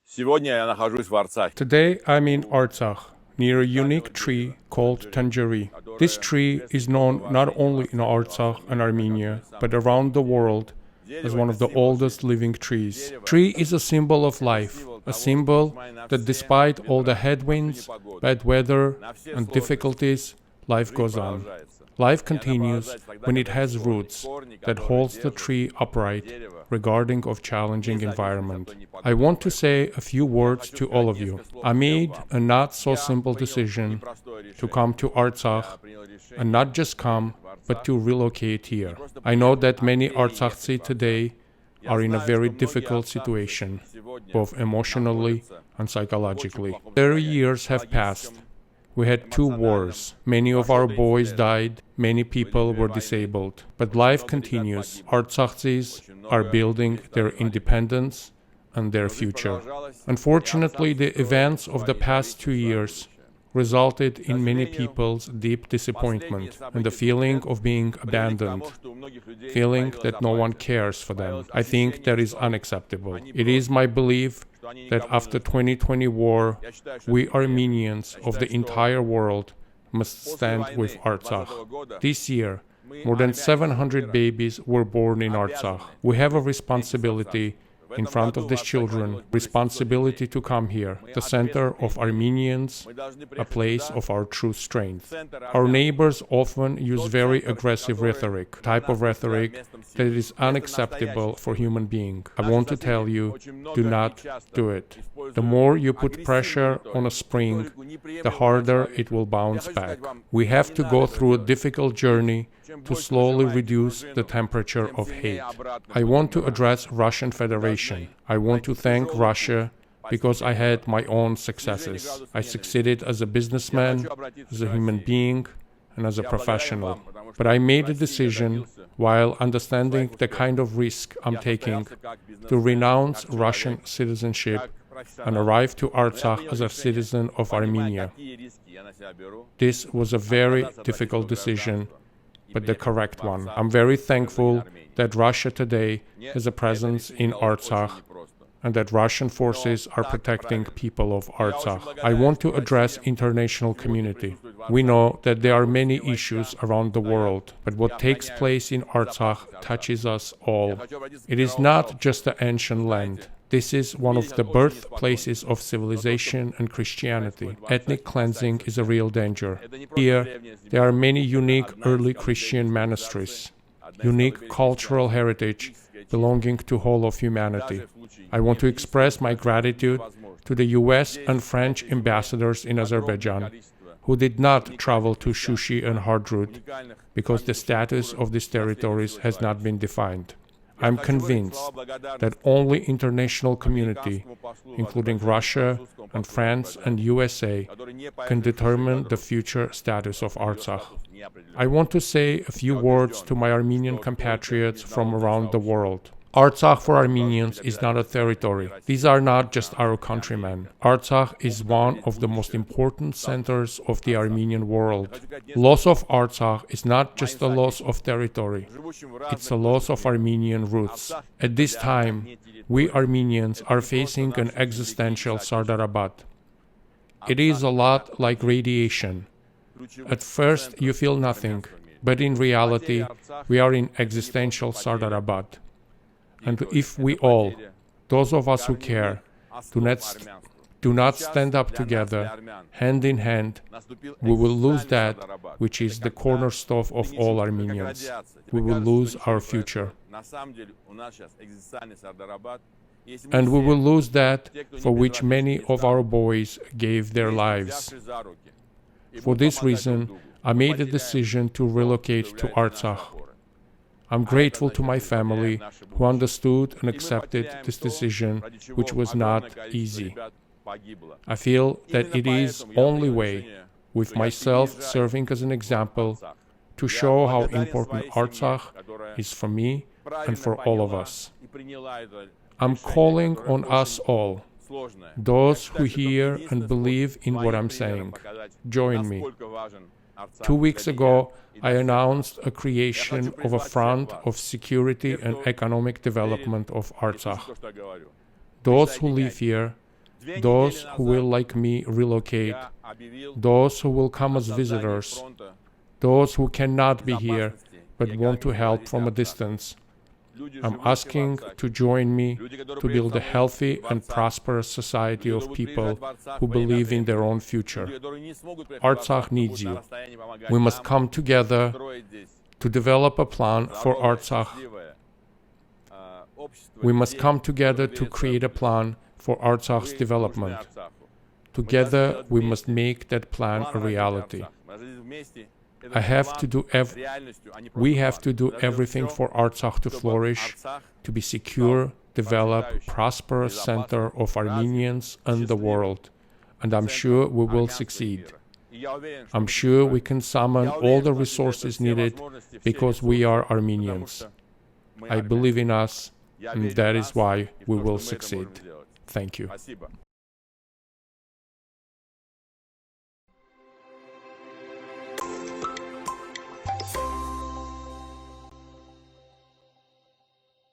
Сегодня я нахожусь в Арцахе. Today I'm in Artsakh, near a unique tree called Tanjari. This tree is known not only in Artsakh and Armenia, but around the world as one of the oldest living trees. Tree is a symbol of life, a symbol that despite all the headwinds, bad weather, and difficulties, life goes on. Life continues when it has roots that holds the tree upright regarding of challenging environment. I want to say a few words to all of you. I made a not so simple decision to come to Artsakh, and not just come, but to relocate here. I know that many Artsakhs today are in a very difficult situation, both emotionally and psychologically. 30 years have passed. We had 2 wars. Many of our boys died. Many people were disabled. But life continues. Artsakhs are building their independence and their future. Unfortunately, the events of the past 2 years resulted in many people's deep disappointment and the feeling of being abandoned, feeling that no one cares for them. I think that is unacceptable. It is my belief that after 2020 war, we Armenians of the entire world must stand with Artsakh. This year, more than 700 babies were born in Artsakh. We have a responsibility in front of these children, responsibility to come here, the center of Armenians, a place of our true strength. Our neighbors often use very aggressive rhetoric, type of rhetoric that is unacceptable for human being. I want to tell you, do not do it. The more you put pressure on a spring, the harder it will bounce back. We have to go through a difficult journey to slowly reduce the temperature of hate. I want to address Russian Federation. I want to thank Russia because I had my own successes. I succeeded as a businessman, as a human being, and as a professional. But I made a decision, while understanding the kind of risk I'm taking, to renounce Russian citizenship and arrive to Artsakh as a citizen of Armenia. This was a very difficult decision, but the correct one. I'm very thankful that Russia today has a presence in Artsakh and that Russian forces are protecting people of Artsakh. I want to address international community. We know that there are many issues around the world, but what takes place in Artsakh touches us all. It is not just the ancient land. This is one of the birthplaces of civilization and Christianity. Ethnic cleansing is a real danger. Here, there are many unique early Christian monasteries, unique cultural heritage belonging to whole of humanity. I want to express my gratitude to the US and French ambassadors in Azerbaijan, who did not travel to Shushi and Hardrut because the status of these territories has not been defined. I'm convinced that only international community, including Russia and France and USA, can determine the future status of Artsakh. I want to say a few words to my Armenian compatriots from around the world. Artsakh for Armenians is not a territory. These are not just our countrymen. Artsakh is one of the most important centers of the Armenian world. Loss of Artsakh is not just a loss of territory. It's a loss of Armenian roots. At this time, we Armenians are facing an existential Sardarabat. It is a lot like radiation. At first, you feel nothing, but in reality, we are in existential Sardarabat. And if we all, those of us who care, do not stand up together, hand in hand, we will lose that which is the cornerstone of all Armenians. We will lose our future. And we will lose that for which many of our boys gave their lives. For this reason, I made a decision to relocate to Artsakh. I'm grateful to my family who understood and accepted this decision, which was not easy. I feel that it is only way, with myself serving as an example, to show how important Artsakh is for me and for all of us. I'm calling on us all, those who hear and believe in what I'm saying. Join me. 2 weeks ago, I announced a creation of a Front of Security and Economic Development of Artsakh. Those who live here those who will, like me, relocate, those who will come as visitors, those who cannot be here but want to help from a distance. I'm asking to join me to build a healthy and prosperous society of people who believe in their own future. Artsakh needs you. We must come together to develop a plan for Artsakh. We must come together to create a plan for Artsakh's development. Together, we must make that plan a reality. We have to do everything for Artsakh to flourish, to be secure, developed, prosperous center of Armenians and the world. And I'm sure we will succeed. I'm sure we can summon all the resources needed because we are Armenians. I believe in us, and that is why we will succeed. Thank you.